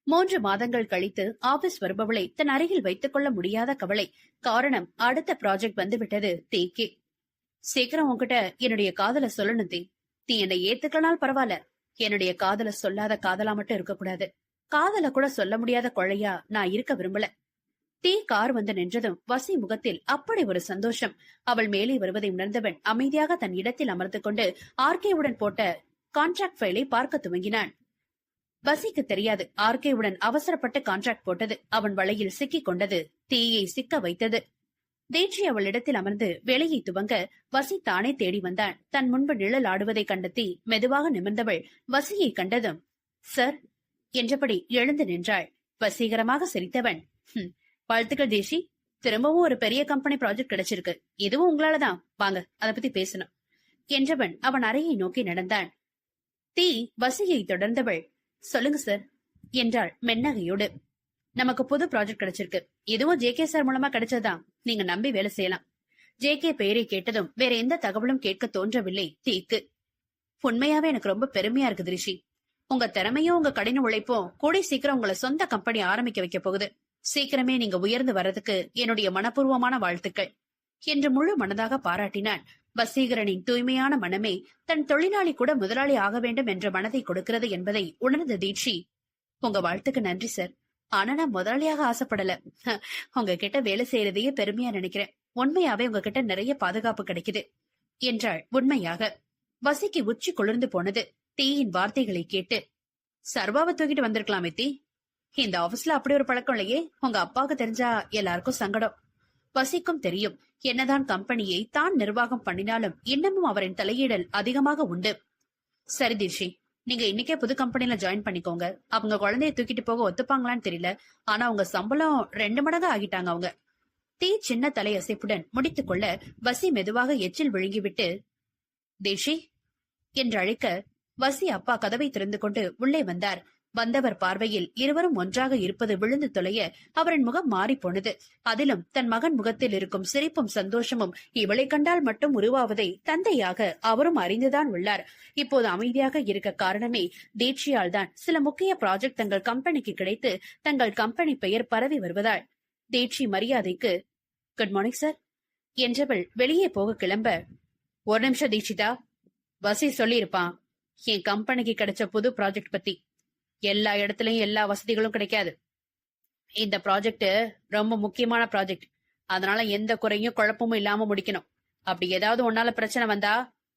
3 மாதங்கள் கழித்து ஆபீஸ் வருபவளை தன் அருகில் வைத்துக் கொள்ள முடியாத கவலை. காரணம், அடுத்த ப்ராஜெக்ட் வந்துவிட்டது தேக்கே. சீக்கிரம் உன்கிட்ட என்னுடைய காதல சொல்லணும் தீ. நீ என்னை ஏத்துக்கலால் பரவாயில்ல, என்னுடைய காதல சொல்லாத காதலா மட்டும் இருக்கக்கூடாது. காதல கூட சொல்ல முடியாத கொழையா நான் இருக்க விரும்பல. தீ கார் வந்து நின்றதும் வசி முகத்தில் அப்படி ஒரு சந்தோஷம். அவள் மேலே வருவதை உணர்ந்தவன் அமைதியாக தன் இடத்தில் அமர்ந்து கொண்டு ஆர்கேவுடன் போட்ட கான்ட்ராக்ட் ஃபைலை பார்க்க துவங்கினான். வசிக்கு தெரியாது ஆர்கேவுடன் அவசரப்பட்டு கான்ட்ராக்ட் போட்டது அவன் வலையில் சிக்கிக் கொண்டது, தீயை சிக்க வைத்தது. தேட்சி அவளிடத்தில் அமர்ந்து வேலையை துவங்க வசி தானே தேடி வந்தான். தன் முன்பு நிழல் ஆடுவதை கண்ட தீ மெதுவாக நிமிர்ந்தவள் வசியை கண்டதும், சார் என்றபடி எழுந்து நின்றாள். வசீகரமாக சிரித்தவன், வாழ்த்துக்கள் தேசி, திரும்பவும் ஒரு பெரிய கம்பெனி ப்ராஜெக்ட் கிடைச்சிருக்கு. இதுவும் உங்களாலதான், வாங்க அதை பத்தி பேசணும் என்றவன் அவன் அறையை நோக்கி நடந்தான். தீ வசியை தொடர்ந்தவள், சொல்லுங்க சார் என்றாள் மென்னகையோடு. நமக்கு புது ப்ராஜெக்ட் கிடைச்சிருக்கு. இதுவும் ஜே.கே. சார் மூலமா கிடைச்சதான். நீங்க நம்பி வேலை செய்யலாம். ஜே.கே. பெயரை கேட்டதும் வேற எந்த தகவலும் கேட்க தோன்றவில்லை தீக்கு. உண்மையாவே எனக்கு ரொம்ப பெருமையா இருக்கு ரிஷி. உங்க திறமையும் உங்க கடின உழைப்பும் கூடி சீக்கிரம் உங்களை சொந்த கம்பெனி ஆரம்பிக்க வைக்க போகுது. சீக்கிரமே நீங்க உயர்ந்து வர்றதுக்கு என்னுடைய மனப்பூர்வமான வாழ்த்துக்கள் என்று முழு மனதாக பாராட்டினான். வசீகரனின் தூய்மையான மனமே தன் தொழிலாளி கூட முதலாளி ஆக வேண்டும் என்ற மனதை கொடுக்கிறது என்பதை உணர்ந்த தீட்சி, உங்க வாழ்த்துக்கு நன்றி சார். ஆனா நான் முதலாளியாக ஆசைப்படல. உங்ககிட்ட வேலை செய்யறதையே பெருமையா நினைக்கிறேன். உண்மையாவே உங்ககிட்ட நிறைய பாதுகாப்பு கிடைக்குது என்றாள் உண்மையாக. வசிக்கு உச்சி குளிர்ந்து போனது தீயின் வார்த்தைகளை கேட்டு. சர்வாவை தூக்கிட்டு வந்திருக்கலாமே தீ. இந்த ஆபீஸ்ல அப்படி ஒரு பழக்கம் இல்லையே. உங்க அப்பாவுக்கு தெரிஞ்சா எல்லாருக்கும் சங்கடம். வசிக்கும் தெரியும், என்னதான் கம்பெனியை தான் நிர்வாகம் பண்ணினாலும் இன்னமும் அவரின் தலையீடல் அதிகமாக உண்டு. சரி தீஷி, நீங்க இன்னைக்கே புது கம்பெனில ஜாயின் பண்ணிக்கோங்க. அவங்க குழந்தைய தூக்கிட்டு போக ஒத்துப்பாங்களான்னு தெரியல. ஆனா உங்க சம்பளம் 2 மடங்கு ஆகிட்டாங்க அவங்க. தீ சின்ன தலையசைப்புடன் முடித்துக் கொள்ள வசி மெதுவாக எச்சில் விழுங்கிவிட்டு தேஷி என்று அழைக்க, வசி அப்பா கதவை திறந்து கொண்டு உள்ளே வந்தார். வந்தவர் பார்வையில் இருவரும் ஒன்றாக இருப்பது விழுந்து தொலைய அவரின் முகம் மாறி போனது. அதிலும் தன் மகன் முகத்தில் இருக்கும் சிரிப்பும் சந்தோஷமும் இவளை கண்டால் மட்டும் உருவாவதை தந்தையாக அவரும் அறிந்துதான் உள்ளார். இப்போது அமைதியாக இருக்க காரணமே தீட்சியால் தான். சில முக்கிய ப்ராஜெக்ட் தங்கள் கம்பெனிக்கு கிடைத்து தங்கள் கம்பெனி பெயர் பரவி வருவதால். தீட்சி மரியாதைக்கு குட் மார்னிங் சார் என்றவள் வெளியே போக கிளம்ப, ஒரு நிமிஷம் தீட்சிதா, வசி சொல்லியிருப்பான் என் கம்பெனிக்கு கிடைச்ச புது ப்ராஜெக்ட் பத்தி. எல்லா இடத்துலயும் எல்லா வசதிகளும் கிடைக்காது. இந்த ப்ராஜெக்ட் ரொம்ப முக்கியமான ப்ராஜெக்ட். அதனால எந்த குறையும் குழப்பமும் இல்லாம முடிக்கணும். அப்படி ஏதாவது ஒன்னால பிரச்சனை வந்தா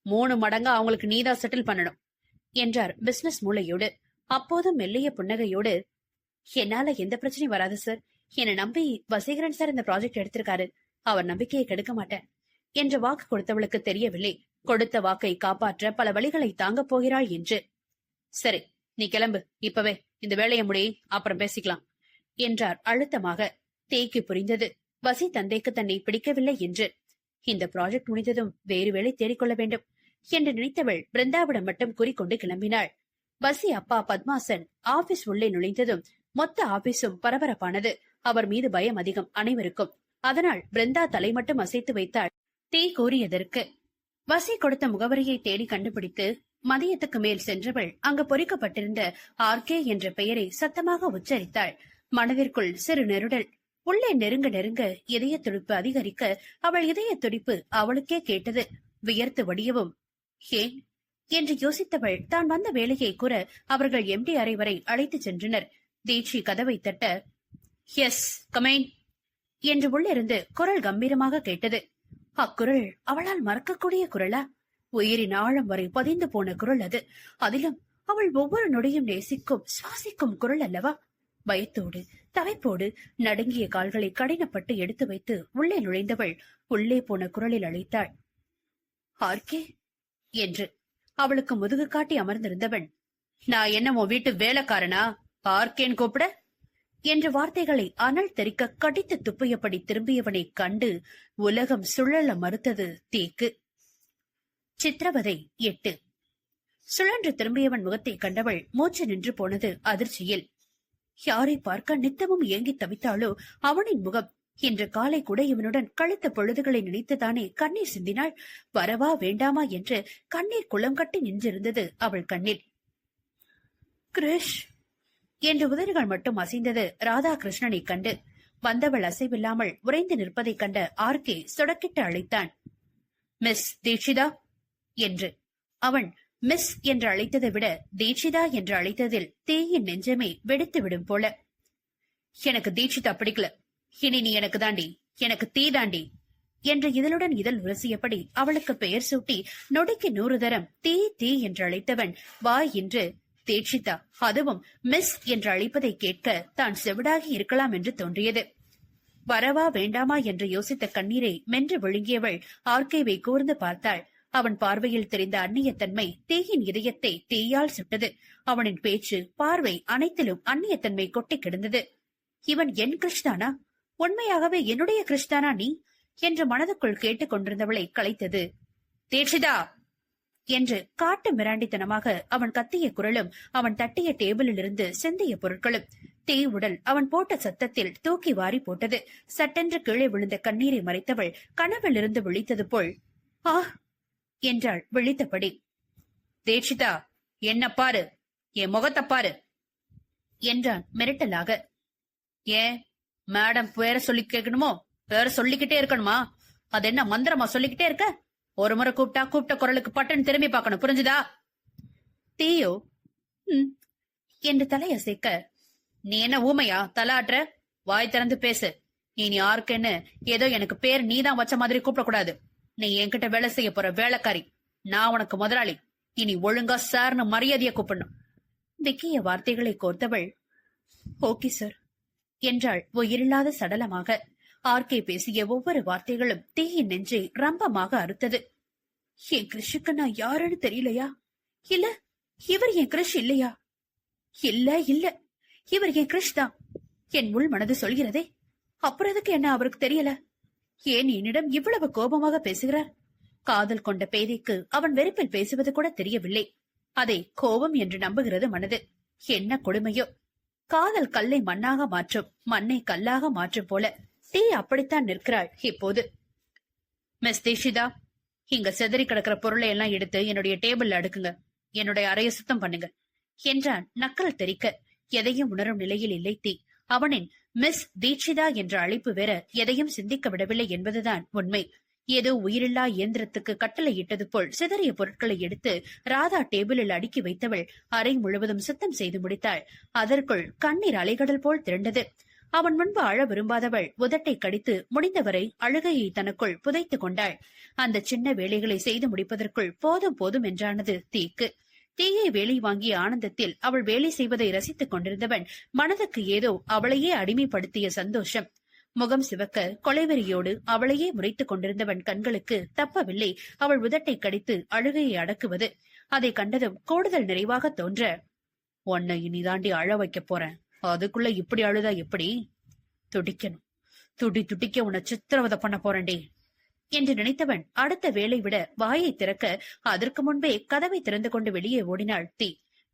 3 மடங்கா அவங்களுக்கு நீதான் செட்டில் பண்ணணும் என்றார் பிசினஸ் மூளையோடு. அப்போதும் மெல்லிய புன்னகையோடு, என்னால எந்த பிரச்சனையும் வராது சார். என்னை நம்பி வசீகரன் சார் இந்த ப்ராஜெக்ட் எடுத்திருக்காரு. அவர் நம்பிக்கையை கெடுக்க மாட்டேன் என்ற வாக்கு கொடுத்தவளுக்கு தெரியவில்லை, கொடுத்த வாக்கை காப்பாற்ற பல வழிகளை தாங்க போகிறாள் என்று. சரி, நீ கிளம்பு, இப்பவே இந்த வேலையை முடி, அப்புறம் பேசிக்கலாம் என்றார் அழுத்தமாக. தேய்க்கு புரிந்தது வசி தந்தைக்கு தன்னை பிடிக்கவில்லை என்று. இந்த ப்ராஜெக்ட் முடிந்ததும் வேறு வேலை தேடிக்கொள்ள வேண்டும் என்று நினைத்தவள் பிருந்தாவிடம் மட்டும் கூறிக்கொண்டு கிளம்பினாள். வசி அப்பா பத்மாசன் ஆபீஸ் உள்ளே நுழைந்ததும் மொத்த ஆபீஸும் பரபரப்பானது. அவர் மீது பயம் அதிகம் அனைவருக்கும். அதனால் பிருந்தா தலை மட்டும் அசைத்து வைத்தாள். தீ கூறியதற்கு வசி கொடுத்த முகவரியை தேடி கண்டுபிடித்து மதியத்துக்கு மேல் சென்றவள் அங்கு பொறிக்கப்பட்டிருந்த ஆர்கே என்ற பெயரை சத்தமாக உச்சரித்தாள். மனதிற்குள் சிறு நெருடல். உள்ளே நெருங்க நெருங்க இதய துடிப்பு அதிகரிக்க அவள் இதய துடிப்பு அவளுக்கே கேட்டது. வியர்த்து வடியவும் ஏன் என்று யோசித்தவள் தான் வந்த வேலையை கூற அவர்கள் எம்டி அறை வரை அழைத்து சென்றனர். தீட்சி கதவை தட்ட, எஸ் கமேன் என்று உள்ளிருந்து குரல் கம்பீரமாக கேட்டது. அக்குரல் அவளால் மறக்கக்கூடிய குரலா? உயிரின் ஆழம் வரை பதிந்து போன குரல் அது. அதிலும் அவள் ஒவ்வொரு நொடியும் நேசிக்கும் சுவாசிக்கும் குரல் அல்லவா? பயத்தோடு தவைப்போடு நடுங்கிய கால்களை கடினப்பட்டு எடுத்து வைத்து உள்ளே நுழைந்தவள் உள்ளே போன குரலில் அழைத்தாள், ஆர்கே என்று. அவளுக்கு முதுகு காட்டி அமர்ந்திருந்தவன், நான் என்ன உன் வீட்டு வேலைக்காரனா ஆர்கேன் கூப்பிட என்ற வார்த்தைகளை அனல் தெறிக்க கடித்து துப்பியபடி திரும்பியவனை கண்டு உலகம் சுழல மறுத்தது தீக்கு. சித்திரவதை 8. சுழன்று திரும்பியவன் முகத்தை கண்டவள் மூச்சு நின்று போனது அதிர்ச்சியில். யாரை பார்க்க நித்தமும் ஏங்கி தவித்தாளோ அவனின் முகம். இன்று காலை கூட இவனுடன் கழித்த பொழுதுகளை நினைத்துதானே கண்ணீர் சிந்தினாள். வரவா வேண்டாமா என்று கண்ணீர் குளம் கட்டி நின்றிருந்தது அவள் கண்ணில். கிருஷ் என்று உதடுகள் மட்டும் அசைந்தது ராதாகிருஷ்ணனை கண்டு. வந்தவள் அசைவில்லாமல் உறைந்து நிற்பதைக் கண்ட ஆர்கே சொடக்கிட்டு அழைத்தான், மிஸ் தீட்சிதா என்று. அவன் மிஸ் என்று அழைத்ததை விட தீட்சிதா என்று அழைத்ததில் தேயின் நெஞ்சமே வெடித்து விடும் போல. எனக்கு தீட்சிதா பிடிக்கல, இனி நீ எனக்கு தாண்டி, எனக்கு தீ தாண்டி என்று இதழுடன் இதழ் உரசியபடி அவளுக்கு பெயர் சூட்டி நொடிக்கு 100 தரம் தீ தீ என்று அழைத்தவன் வாய் இன்று தீட்சிதா, அதுவும் மிஸ் என்று அழைப்பதை கேட்க தான் செவிடாகி இருக்கலாம் என்று தோன்றியது. வரவா வேண்டாமா என்று யோசித்த கண்ணீரை மென்று விழுங்கியவள் ஆர்கேவை கூர்ந்து பார்த்தாள். அவன் பார்வையில் தெரிந்த அந்நியத்தன்மை தீயின் இதயத்தை தீயால் சுட்டது. அவனின் பேச்சு, பார்வை அனைத்திலும் அந்நியத்தன்மை கொட்டி கிடந்தது. இவன் என் கிருஷ்ணானா? உண்மையாகவே என்னுடைய கிருஷ்ணானா நீ என்று மனதுக்குள் கேட்டுக் கொண்டிருந்தவளை கலைத்தது. தீட்சிதா என்று காட்டு மிராண்டித்தனமாக அவன் கத்திய குரலும், அவன் தட்டிய டேபிளில் இருந்து சிந்திய பொருட்களும், தீ உடல் அவன் போட்ட சத்தத்தில் தூக்கி வாரி போட்டது. சட்டென்று கீழே விழுந்த கண்ணீரை மறைத்தவள் கனவில் இருந்து விழித்தது போல் ஆ என்றாள் விழித்தபடி. தீட்சிதா, என்ன பாரு, என் முகத்தை பாரு என்றான் மிரட்டலாக. ஏன் மேடம் பேர சொல்லி கேட்கணுமோ? பேர சொல்லிக்கிட்டே இருக்கணுமா? அது என்ன மந்திரமா சொல்லிக்கிட்டே இருக்க? ஒரு முறை கூப்பிட்ட குரலுக்கு பட்டன் திரும்பி பார்க்கணும், புரிஞ்சுதா? தீயோ என்று தலையசைக்க, நீ என்ன ஊமையா தலாற்ற? வாய் திறந்து பேசு. நீ யாருக்குன்னு ஏதோ எனக்கு பேர் நீதான் வச்ச மாதிரி கூப்பிடக்கூடாது. நீ என்கிட்ட வேலை செய்ய போற வேலைக்காரி, நான் உனக்கு முதலாளி. இனி ஒழுங்கா சார்னு மரியாதைய கூப்பிடணும். விக்கிய வார்த்தைகளை கோர்த்தவள் ஓகே சார் என்றாள் உயிரில்லாத சடலமாக. ஆர்கே பேசிய ஒவ்வொரு வார்த்தைகளும் தீயின் நெஞ்சை ரம்பமாக அறுத்தது. என் கிருஷுக்கு நான் யாருன்னு தெரியலையா? இல்ல இவர் என் கிருஷ் இல்லையா? இல்ல இவர் என் கிருஷ் தான். என் உள் மனது சொல்கிறதே. அப்புறம் எதுக்கு என்ன அவருக்கு தெரியல? ஏன் என்னிடம் இவ்வளவு கோபமாக பேசுகிறார்? காதல் கொண்ட பேதைக்கு அவன் வெறுப்பில் பேசுவது கூட தெரியவில்லை. அதை கோபம் என்று நம்புகிறது மனது. என்ன கொடுமையோ! காதல் கல்லை மண்ணாக மாற்றும், மண்ணை கல்லாக மாற்றும் போல தீ அப்படித்தான் நிற்கிறாள் இப்போது. மிஸ் தீஷிதா, இங்க செதறி கிடக்கிற பொருளை எல்லாம் எடுத்து என்னுடைய டேபிள்ல அடுக்குங்க. என்னுடைய அறையை சுத்தம் பண்ணுங்க என்றான் நக்கல் தெரிக்க. எதையும் உணரும் நிலையில் இல்லை தீ. அவனின் மிஸ் தீட்சிதா என்ற அழைப்பு வேற எதையும் சிந்திக்க விடவில்லை என்பதுதான் உண்மை. ஏதோ உயிரில்லா இயந்திரத்துக்கு கட்டளை இட்டது போல் சிதறிய பொருட்களை எடுத்து ராதா டேபிளில் அடுக்கி வைத்தவள் அறை முழுவதும் சுத்தம் செய்து முடித்தாள். அதற்குள் கண்ணீர் அலைகடல் போல் திரண்டது. அவன் முன்பு அழ விரும்பாதவள் உதட்டை கடித்து முடிந்தவரை அழுகையை தனக்குள் புதைத்துக் கொண்டாள். அந்த சின்ன வேலைகளை செய்து முடிப்பதற்குள் போதும் போதும் என்றானது தீக்கு. தீயை வேலை வாங்கிய ஆனந்தத்தில் அவள் வேலை செய்வதை ரசித்துக் கொண்டிருந்தவன் மனதுக்கு ஏதோ அவளையே அடிமைப்படுத்திய சந்தோஷம். முகம் சிவக்க கொலைவெறியோடு அவளையே முறைத்துக் கொண்டிருந்தவன் கண்களுக்கு தப்பவில்லை அவள் உதட்டை கடித்து அழுகையை அடக்குவது. அதை கண்டதும் கூடுதல் நிறைவாக தோன்ற, உன்னை இனிதாண்டி அழ வைக்க போறேன், அதுக்குள்ள இப்படி அழுதா எப்படி? துடிக்கணும், துடிக்க உன்னை சித்திரவதை பண்ண போறேன்டே என்று நினைத்தவன் அடுத்த வேலை விட வாயை திறக்க அதற்கு முன்பே கதவை திறந்து கொண்டு வெளியே ஓடினாள் தீ.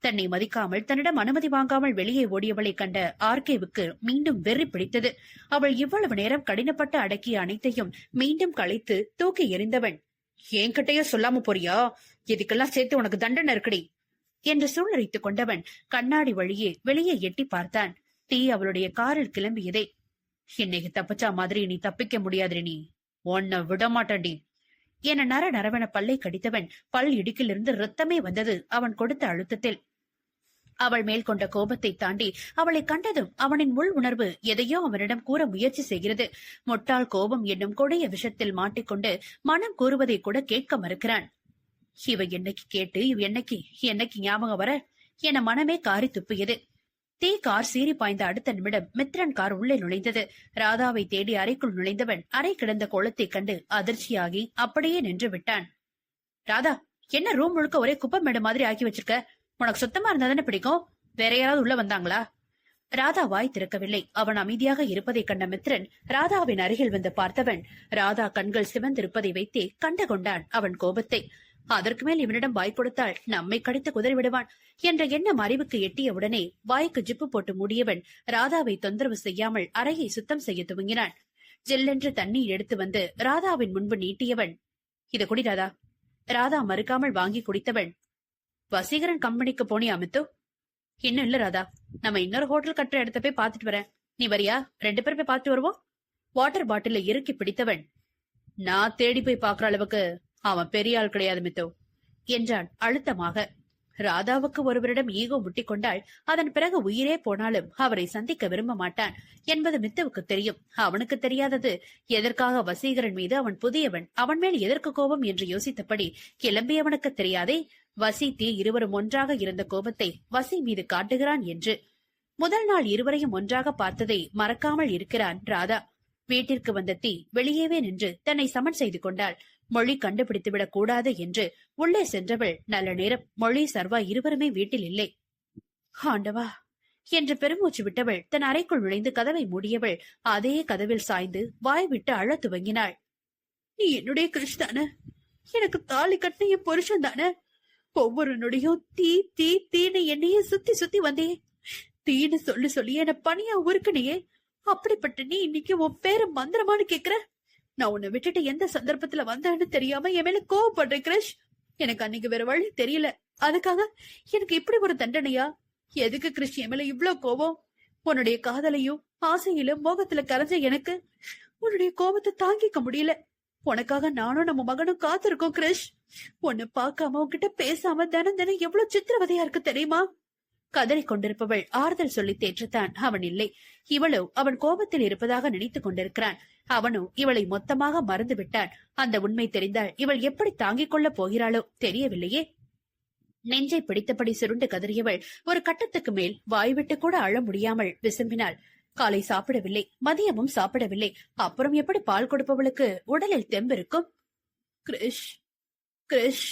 தன்னை மதிக்காமல் தன்னிடம் அனுமதி வாங்காமல் வெளியே ஓடியவளை கண்ட ஆர்கேவுக்கு மீண்டும் வெறி பிடித்தது. அவள் இவ்வளவு நேரம் கடினப்பட்டு அடக்கிய அனைத்தையும் மீண்டும் களைத்து தூக்கி எறிந்தவன், என்கிட்டயோ சொல்லாம போறியா? இதுக்கெல்லாம் சேர்த்து உனக்கு தண்டனை இருக்குடி என்று சூழ்நிலைத்துக் கொண்டவன் கண்ணாடி வழியே வெளியே எட்டி பார்த்தான். தீ அவளுடைய காரில் கிளம்பியதே. இன்னைக்கு தப்பிச்சா மாதிரி நீ தப்பிக்க முடியாது, நீ உன்னை விடமாட்டண்டி என நரவென பல்லை கடித்தவன் பல் இடுக்கிலிருந்து ரத்தமே வந்தது அவன் கொடுத்த அழுத்தத்தில். அவள் மேல் கொண்ட கோபத்தை தாண்டி அவளை கண்டதும் அவனின் உள் உணர்வு எதையோ அவனிடம் கூற முயற்சி செய்கிறது. முட்டாள் கோபம் என்னும் கொடிய விஷத்தில் மாட்டிக்கொண்டு மனம் கூறுவதை கூட கேட்க மறுக்கிறான். இவ என்னைக்கு கேட்டு இவ என்னைக்கு ஞாபகம் வர என மனமே காரி துப்பியது. தீ கார் சீறி பாய்ந்த அடுத்த நிமிடம் மித்ரன் கார் உள்ளே நுழைந்தது. ராதாவை தேடி அறைக்குள் நுழைந்தவன் அறை கிடந்த கோலத்தை கண்டு அதிர்ச்சியாகி அப்படியே நின்று விட்டான். ராதா, என்ன ரூம் முழுக்க ஒரே குப்பை மேடு மாதிரி ஆக்கி வச்சிருக்க? உனக்கு சுத்தமா இருந்தா தானே பிடிக்கும். வேற யாராவது உள்ள வந்தாங்களா? ராதா வாய் திறக்கவில்லை. அவன் அமைதியாக இருப்பதை கண்ட மித்ரன் ராதாவின் அருகில் வந்து பார்த்தவன் ராதா கண்கள் சிவந்திருப்பதை வைத்தே கண்டு கொண்டான் அவன் கோபத்தை. அதற்கு மேல் இவனிடம் வாய் கொடுத்தால் நம்மை கடித்து குதறி விடுவான் என்ற எண்ணம் அறிவுக்கு எட்டிய உடனே வாய்க்கு ஜிப்பு போட்டு மூடியவன் ராதாவை தொந்தரவு செய்யாமல் அறையை சுத்தம் செய்ய துவங்கினான். ஜில்லென்று தண்ணீர் எடுத்து வந்து ராதாவின் முன்பு நீட்டியவன், இத குடி ராதா. ராதா மறுக்காமல் வாங்கி குடித்தவன், வசீகரன் கம்பெனிக்கு போனி அமித்து? இன்னும் இல்ல ராதா, நம்ம இன்னொரு ஹோட்டல் கட்டுற இடத்த போய் பாத்துட்டு வரேன், நீ வரியா? 2 பேர் போய் பாத்துட்டு வருவோம். வாட்டர் பாட்டில இறுக்கி பிடித்தவன், நான் தேடி போய் பாக்குற அளவுக்கு அவன் பெரிய ஆள் கிடையாது மித்தோ என்றான் அழுத்தமாக. ராதாவுக்கு ஒருவரிடம் ஈகோ முட்டிக்கொண்டால் அதன் பிறகு உயிரே போனாலும் அவரை சந்திக்க விரும்ப மாட்டான் என்பது மித்துவுக்கு தெரியும். அவனுக்கு தெரியாதது எதற்காக வசீகரன் மீது அவன் புதியவன், அவன் மேல் எதற்கு கோபம் என்று யோசித்தபடி கிளம்பியவனுக்கு தெரியாதே வசி தீ இருவரும் ஒன்றாக இருந்த கோபத்தை வசி மீது காட்டுகிறான் என்று. முதல் நாள் இருவரையும் ஒன்றாக பார்த்ததை மறக்காமல் இருக்கிறான் ராதா. வீட்டிற்கு வந்த தீ வெளியேவே நின்று தன்னை சமன் செய்து கொண்டாள். மொழி கண்டுபிடித்து விடக் கூடாது என்று உள்ளே சென்றவள் நல்ல நேரம் மொழி சர்வா இருவருமே வீட்டில் இல்லை. ஆண்டவா என்று பெருமூச்சு விட்டவள் தன் அறைக்குள் நுழைந்து கதவை மூடியவள் அதே கதவில் சாய்ந்து வாய் விட்டு அழத் துவங்கினாள். நீ என்னுடைய கிருஷ் தானே, எனக்கு தாலி கட்டின என் புருஷன் தானே. ஒவ்வொரு நொடியும் தீ தீ தீன்னு என்னையே சுத்தி சுத்தி வந்தே, தீன்னு சொல்லி சொல்லி என்ன பணியா உருக்குனியே. அப்படிப்பட்ட நீ இன்னைக்கு உன் பேரு மந்திரமானு கேக்குற? நான் உன்னை விட்டுட்டு எந்த சந்தர்ப்பத்துல வந்தேன்னு தெரியாம என் மேல கோவப்படுற கிருஷ். எனக்கு அன்னைக்கு வேற வழி தெரியல, அதுக்காக எனக்கு இப்படி ஒரு தண்டனையா? எதுக்கு கிருஷ் என் மேல இவ்ளோ கோபம்? உன்னுடைய காதலையும் ஆசையிலும் மோகத்துல கரைஞ்ச எனக்கு உன்னுடைய கோபத்தை தாங்கிக்க முடியல. உனக்காக நானும் நம்ம மகனும் காத்திருக்கோம் கிருஷ். உன்னை பார்க்காம உன்கிட்ட பேசாம தினம் தினம் எவ்வளவு சித்திரவதையா இருக்கு தெரியுமா? கதறிக் கொண்டிருப்பவள் ஆறுதல் சொல்லி தேற்றத்தான் அவன் இல்லை. இவளோ அவன் கோபத்தில் இருப்பதாக நினைத்துக் கொண்டிருக்கிறான். அவனோ இவளை மொத்தமாக மறந்து விட்டான். அந்த உண்மை தெரிந்தால் இவள் எப்படி தாங்கிக் கொள்ளப் போகிறாளோ தெரியவில்லையே. நெஞ்சை பிடித்தபடி சுருண்டு கதறியவள் ஒரு கட்டத்துக்கு மேல் வாய்விட்டு கூட அழ முடியாமல் விசும்பினாள். காலை சாப்பிடவில்லை, மதியமும் சாப்பிடவில்லை. அப்புறம் எப்படி பால் கொடுப்பவளுக்கு உடலில் தெம்பிருக்கும்? கிருஷ் கிருஷ்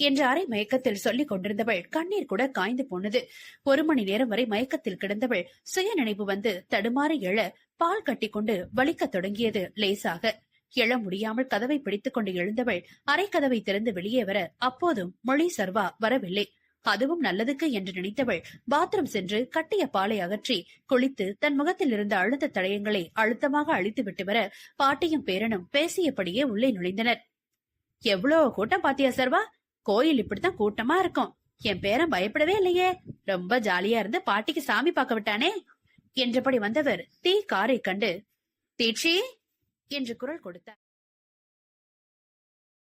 என்று அரை மயக்கத்தில் சொல்லிக் கொண்டிருந்தவள் கண்ணீர் கூட காய்ந்து போனது. 1 மணி நேரம் வரை மயக்கத்தில் கிடந்தவள் சுய நினைவு வந்து தடுமாறி எழ பால் கட்டிக்கொண்டு வலிக்கத் தொடங்கியது லேசாக. எழ முடியாமல் கதவை பிடித்துக் கொண்டு எழுந்தவள் அரை கதவை திறந்து வெளியே வர அப்போதும் மொழி சர்வா வரவில்லை. அதுவும் நல்லதுக்கு என்று நினைத்தவள் பாத்ரூம் சென்று கட்டிய பாலை அகற்றி குளித்து தன் முகத்தில் இருந்த அழுத்த தடயங்களை அழுத்தமாக அழித்து விட்டு வர பாட்டியும் பேரனும் பேசியபடியே உள்ளே நுழைந்தனர். எவ்வளோ கூட்டம் பாத்தியா சர்வா? கோயில் இப்படித்தான் கூட்டமா இருக்கும். என் பேரன் பயப்படவே இல்லையே, ரொம்ப ஜாலியா இருந்து பாட்டிக்கு சாமி பார்க்க விட்டானே என்றபடி வந்தவர் காரை கண்டு தீட்சி என்று குரல் கொடுத்தார்.